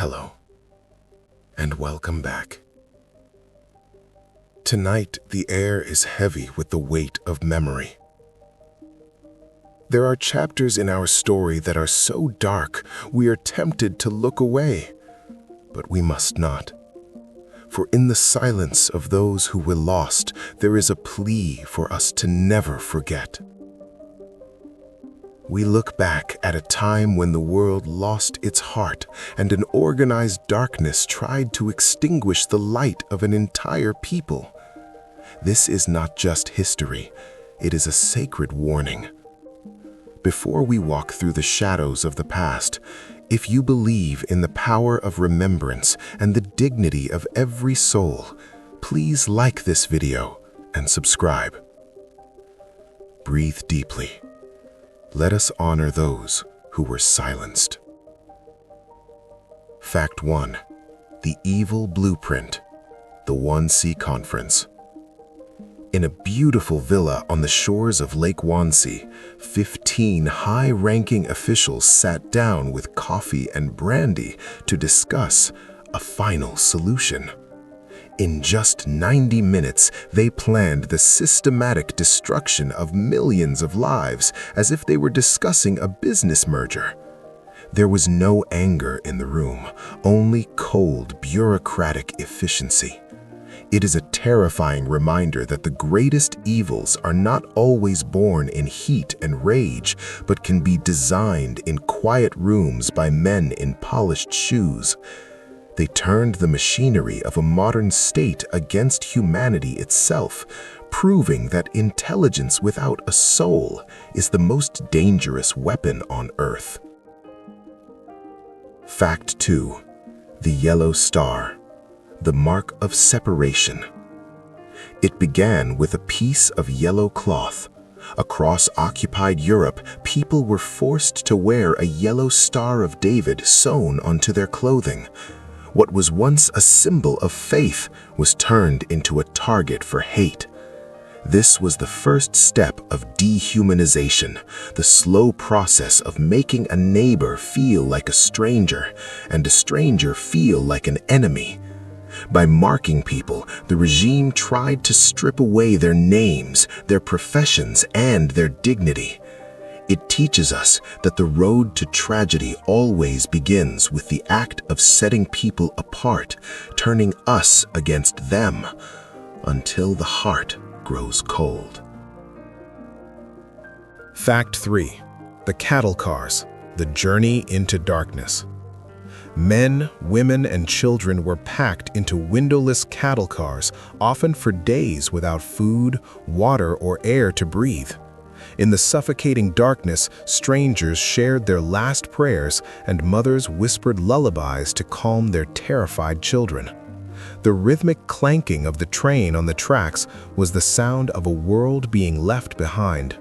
Hello, and welcome back. Tonight, the air is heavy with the weight of memory. There are chapters in our story that are so dark we are tempted to look away, but we must not. For in the silence of those who were lost, there is a plea for us to never forget. We look back at a time when the world lost its heart and an organized darkness tried to extinguish the light of an entire people. This is not just history, it is a sacred warning. Before we walk through the shadows of the past, if you believe in the power of remembrance and the dignity of every soul, please like this video and subscribe. Breathe deeply. Let us honor those who were silenced. Fact 1. The Evil Blueprint, the 1C Conference. In a beautiful villa on the shores of Lake Wannsee, 15 high-ranking officials sat down with coffee and brandy to discuss a final solution. In just 90 minutes, they planned the systematic destruction of millions of lives as if they were discussing a business merger. There was no anger in the room, only cold, bureaucratic efficiency. It is a terrifying reminder that the greatest evils are not always born in heat and rage, but can be designed in quiet rooms by men in polished shoes. They turned the machinery of a modern state against humanity itself, proving that intelligence without a soul is the most dangerous weapon on Earth. Fact 2. The Yellow Star, the mark of separation. It began with a piece of yellow cloth. Across occupied Europe, people were forced to wear a yellow Star of David sewn onto their clothing. What was once a symbol of faith was turned into a target for hate. This was the first step of dehumanization, the slow process of making a neighbor feel like a stranger and a stranger feel like an enemy. By marking people, the regime tried to strip away their names, their professions, and their dignity. It teaches us that the road to tragedy always begins with the act of setting people apart, turning us against them, until the heart grows cold. Fact 3. The Cattle Cars, the Journey into Darkness. Men, women, and children were packed into windowless cattle cars, often for days without food, water, or air to breathe. In the suffocating darkness, strangers shared their last prayers and mothers whispered lullabies to calm their terrified children. The rhythmic clanking of the train on the tracks was the sound of a world being left behind.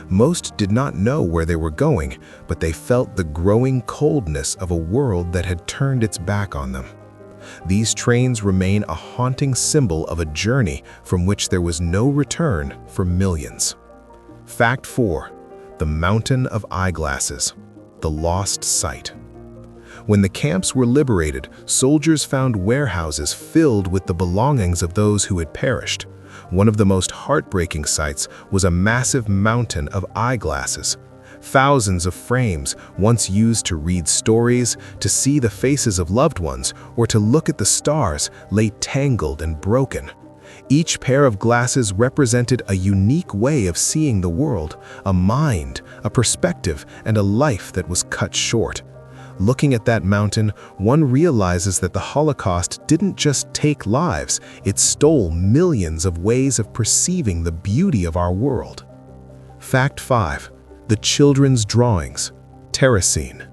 Most did not know where they were going, but they felt the growing coldness of a world that had turned its back on them. These trains remain a haunting symbol of a journey from which there was no return for millions. Fact 4. The Mountain of Eyeglasses, the Lost Sight. When the camps were liberated, soldiers found warehouses filled with the belongings of those who had perished. One of the most heartbreaking sights was a massive mountain of eyeglasses. Thousands of frames, once used to read stories, to see the faces of loved ones, or to look at the stars, lay tangled and broken. Each pair of glasses represented a unique way of seeing the world, a mind, a perspective, and a life that was cut short. Looking at that mountain, one realizes that the Holocaust didn't just take lives, it stole millions of ways of perceiving the beauty of our world. Fact 5. The Children's Drawings, Terracine.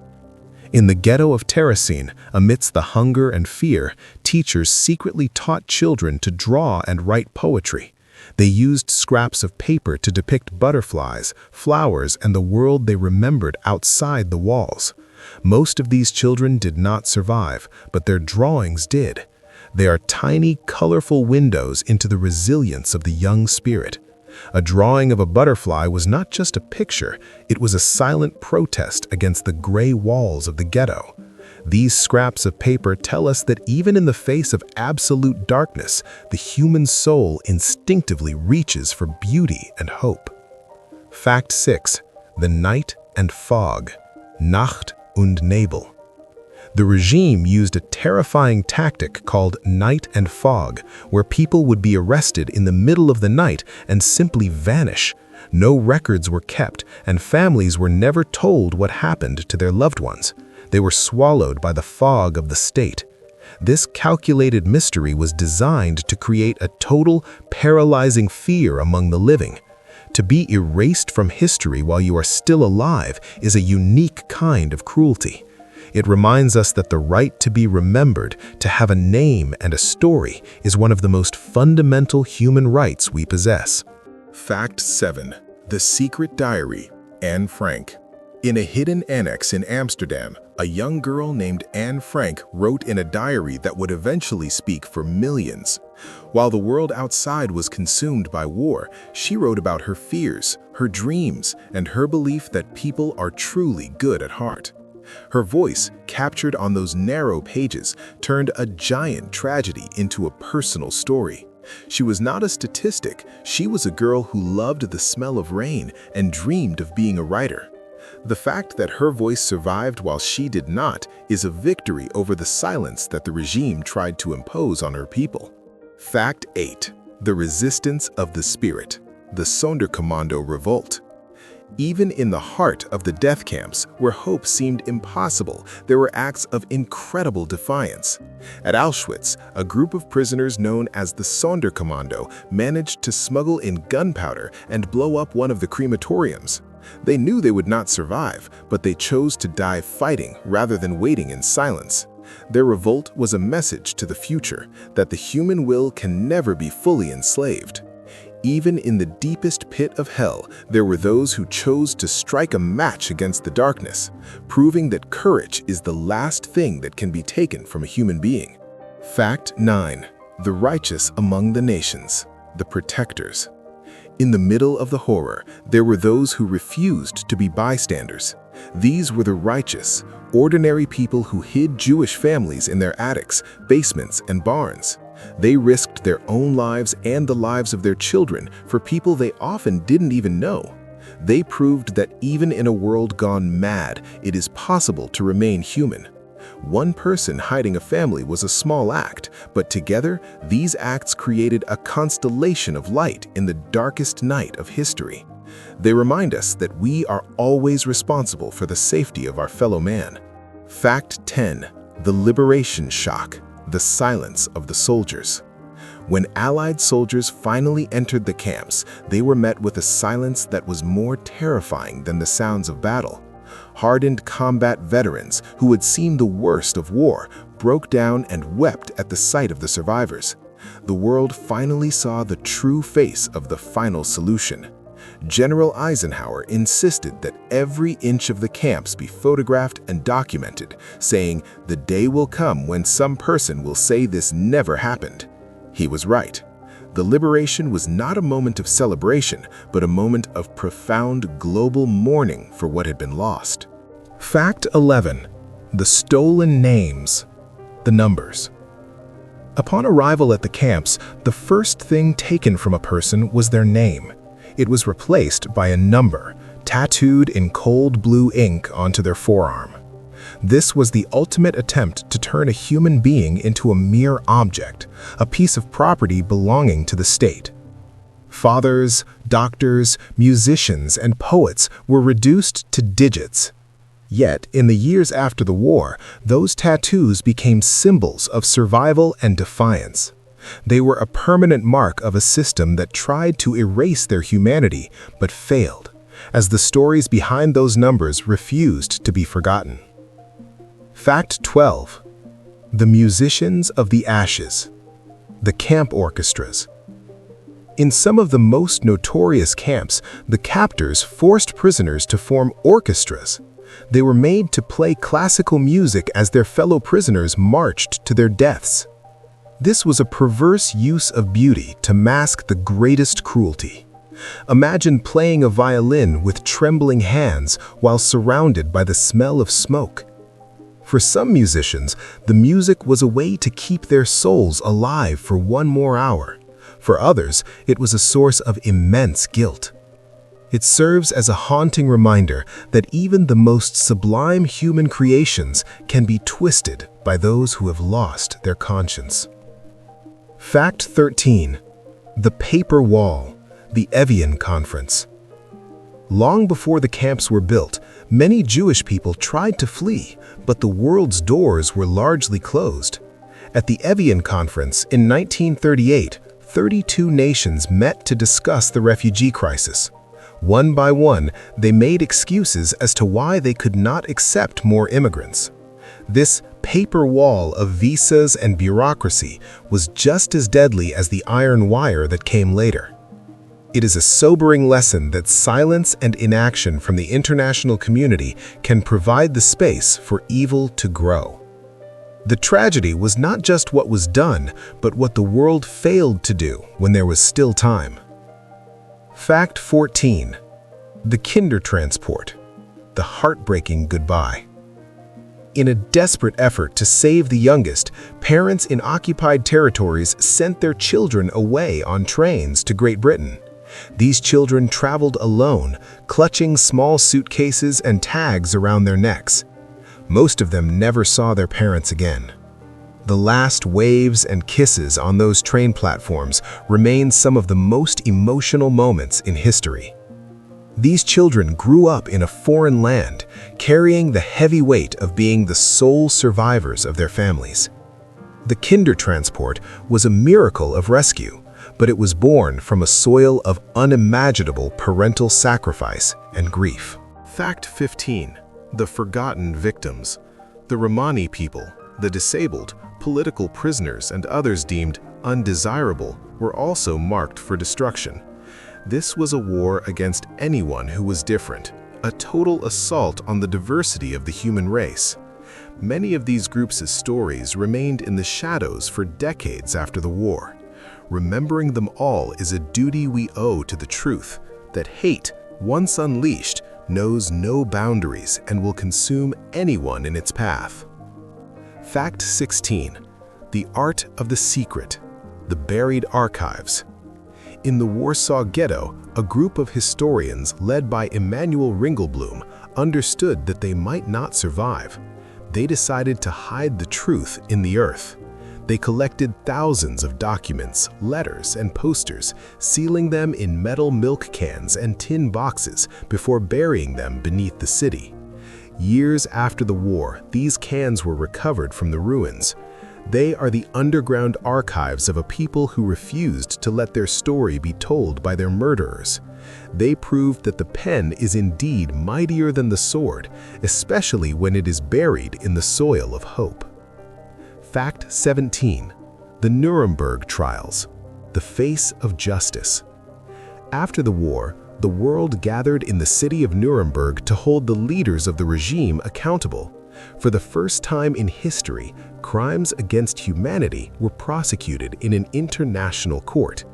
In the ghetto of Terracine, amidst the hunger and fear, teachers secretly taught children to draw and write poetry. They used scraps of paper to depict butterflies, flowers, and the world they remembered outside the walls. Most of these children did not survive, but their drawings did. They are tiny, colorful windows into the resilience of the young spirit. A drawing of a butterfly was not just a picture, it was a silent protest against the gray walls of the ghetto. These scraps of paper tell us that even in the face of absolute darkness, the human soul instinctively reaches for beauty and hope. Fact 6. The night and fog. Nacht und Nebel. The regime used a terrifying tactic called night and fog, where people would be arrested in the middle of the night and simply vanish. No records were kept, and families were never told what happened to their loved ones. They were swallowed by the fog of the state. This calculated mystery was designed to create a total, paralyzing fear among the living. To be erased from history while you are still alive is a unique kind of cruelty. It reminds us that the right to be remembered, to have a name and a story, is one of the most fundamental human rights we possess. Fact 7. The Secret Diary. Anne Frank. In a hidden annex in Amsterdam, a young girl named Anne Frank wrote in a diary that would eventually speak for millions. While the world outside was consumed by war, she wrote about her fears, her dreams, and her belief that people are truly good at heart. Her voice, captured on those narrow pages, turned a giant tragedy into a personal story. She was not a statistic, she was a girl who loved the smell of rain and dreamed of being a writer. The fact that her voice survived while she did not is a victory over the silence that the regime tried to impose on her people. Fact 8. The Resistance of the Spirit. The Sonderkommando Revolt. Even in the heart of the death camps, where hope seemed impossible, there were acts of incredible defiance. At Auschwitz, a group of prisoners known as the Sonderkommando managed to smuggle in gunpowder and blow up one of the crematoriums. They knew they would not survive, but they chose to die fighting rather than waiting in silence. Their revolt was a message to the future that the human will can never be fully enslaved. Even in the deepest pit of hell, there were those who chose to strike a match against the darkness, proving that courage is the last thing that can be taken from a human being. Fact 9. The Righteous Among the Nations. The Protectors. In the middle of the horror, there were those who refused to be bystanders. These were the righteous, ordinary people who hid Jewish families in their attics, basements, and barns. They risked their own lives and the lives of their children for people they often didn't even know. They proved that even in a world gone mad, it is possible to remain human. One person hiding a family was a small act, but together, these acts created a constellation of light in the darkest night of history. They remind us that we are always responsible for the safety of our fellow man. Fact 10. The Liberation Shock. The Silence of the Soldiers. When Allied soldiers finally entered the camps, they were met with a silence that was more terrifying than the sounds of battle. Hardened combat veterans, who had seen the worst of war, broke down and wept at the sight of the survivors. The world finally saw the true face of the final solution. General Eisenhower insisted that every inch of the camps be photographed and documented, saying, "The day will come when some person will say this never happened." He was right. The liberation was not a moment of celebration, but a moment of profound global mourning for what had been lost. Fact 11. The Stolen Names. The Numbers. Upon arrival at the camps, the first thing taken from a person was their name. It was replaced by a number, tattooed in cold blue ink onto their forearm. This was the ultimate attempt to turn a human being into a mere object, a piece of property belonging to the state. Fathers, doctors, musicians, and poets were reduced to digits. Yet, in the years after the war, those tattoos became symbols of survival and defiance. They were a permanent mark of a system that tried to erase their humanity, but failed, as the stories behind those numbers refused to be forgotten. Fact 12. The Musicians of the Ashes. The Camp Orchestras. In some of the most notorious camps, the captors forced prisoners to form orchestras. They were made to play classical music as their fellow prisoners marched to their deaths. This was a perverse use of beauty to mask the greatest cruelty. Imagine playing a violin with trembling hands while surrounded by the smell of smoke. For some musicians, the music was a way to keep their souls alive for one more hour. For others, it was a source of immense guilt. It serves as a haunting reminder that even the most sublime human creations can be twisted by those who have lost their conscience. Fact 13. The Paper Wall, the Evian Conference. Long before the camps were built, many Jewish people tried to flee, but the world's doors were largely closed. At the Evian Conference in 1938, 32 nations met to discuss the refugee crisis. One by one, they made excuses as to why they could not accept more immigrants. This paper wall of visas and bureaucracy was just as deadly as the iron wire that came later. It is a sobering lesson that silence and inaction from the international community can provide the space for evil to grow. The tragedy was not just what was done, but what the world failed to do when there was still time. Fact 14. The Kindertransport, the heartbreaking goodbye. In a desperate effort to save the youngest, parents in occupied territories sent their children away on trains to Great Britain. These children traveled alone, clutching small suitcases and tags around their necks. Most of them never saw their parents again. The last waves and kisses on those train platforms remain some of the most emotional moments in history. These children grew up in a foreign land, carrying the heavy weight of being the sole survivors of their families. The Kindertransport was a miracle of rescue, but it was born from a soil of unimaginable parental sacrifice and grief. Fact 15. The Forgotten Victims. The Romani people, the disabled, political prisoners, and others deemed undesirable were also marked for destruction. This was a war against anyone who was different, a total assault on the diversity of the human race. Many of these groups' stories remained in the shadows for decades after the war. Remembering them all is a duty we owe to the truth that hate, once unleashed, knows no boundaries and will consume anyone in its path. Fact 16. The Art of the Secret, the Buried Archives. In the Warsaw Ghetto, a group of historians led by Emanuel Ringelblum understood that they might not survive. They decided to hide the truth in the earth. They collected thousands of documents, letters, and posters, sealing them in metal milk cans and tin boxes before burying them beneath the city. Years after the war, these cans were recovered from the ruins. They are the underground archives of a people who refused to let their story be told by their murderers. They proved that the pen is indeed mightier than the sword, especially when it is buried in the soil of hope. Fact 17. The Nuremberg Trials, the Face of Justice. After the war, the world gathered in the city of Nuremberg to hold the leaders of the regime accountable. For the first time in history, crimes against humanity were prosecuted in an international court.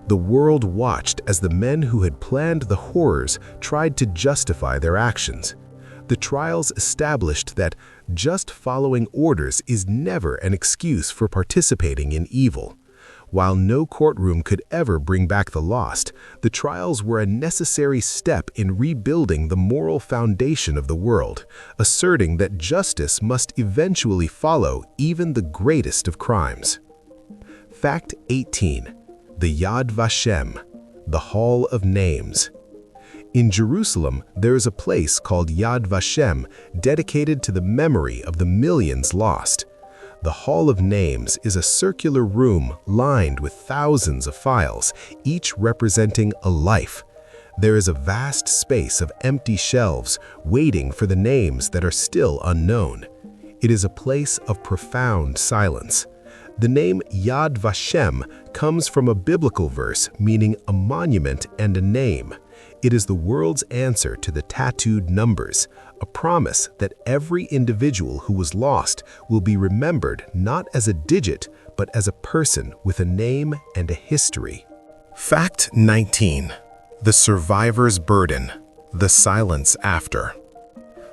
The world watched as the men who had planned the horrors tried to justify their actions. The trials established that just following orders is never an excuse for participating in evil. While no courtroom could ever bring back the lost, the trials were a necessary step in rebuilding the moral foundation of the world, asserting that justice must eventually follow even the greatest of crimes. Fact 18. The Yad Vashem, the Hall of Names. In Jerusalem, there is a place called Yad Vashem dedicated to the memory of the millions lost. The Hall of Names is a circular room lined with thousands of files, each representing a life. There is a vast space of empty shelves waiting for the names that are still unknown. It is a place of profound silence. The name Yad Vashem comes from a biblical verse meaning a monument and a name. It is the world's answer to the tattooed numbers, a promise that every individual who was lost will be remembered not as a digit, but as a person with a name and a history. Fact 19. The Survivor's Burden, the Silence After.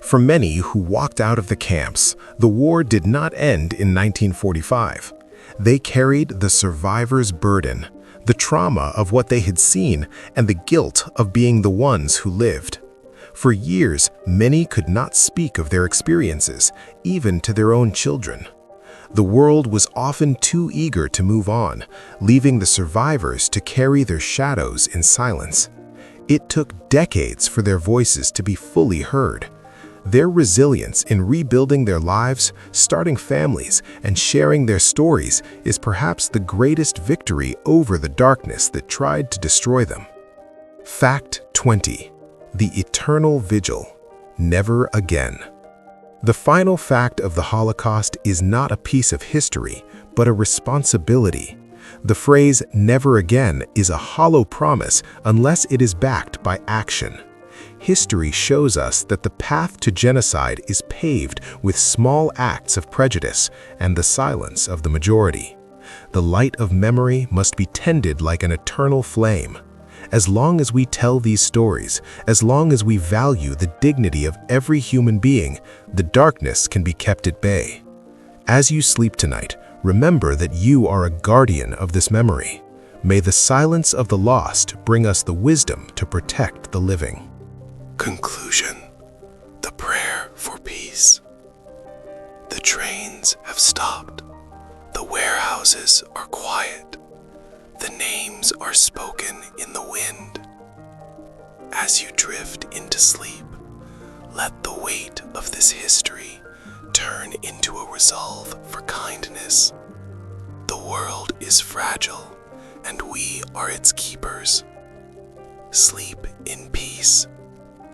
For many who walked out of the camps, the war did not end in 1945. They carried the survivor's burden, the trauma of what they had seen, and the guilt of being the ones who lived. For years, many could not speak of their experiences, even to their own children. The world was often too eager to move on, leaving the survivors to carry their shadows in silence. It took decades for their voices to be fully heard. Their resilience in rebuilding their lives, starting families, and sharing their stories is perhaps the greatest victory over the darkness that tried to destroy them. Fact 20. The eternal vigil. Never again. The final fact of the Holocaust is not a piece of history, but a responsibility. The phrase "never again" is a hollow promise unless it is backed by action. History shows us that the path to genocide is paved with small acts of prejudice and the silence of the majority. The light of memory must be tended like an eternal flame. As long as we tell these stories, as long as we value the dignity of every human being, the darkness can be kept at bay. As you sleep tonight, remember that you are a guardian of this memory. May the silence of the lost bring us the wisdom to protect the living. Conclusion. The prayer for peace. The trains have stopped. The warehouses are quiet. The names are spoken in the wind. As you drift into sleep, let the weight of this history turn into a resolve for kindness. The world is fragile, and we are its keepers. Sleep in peace,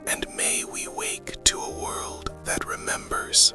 and may we wake to a world that remembers.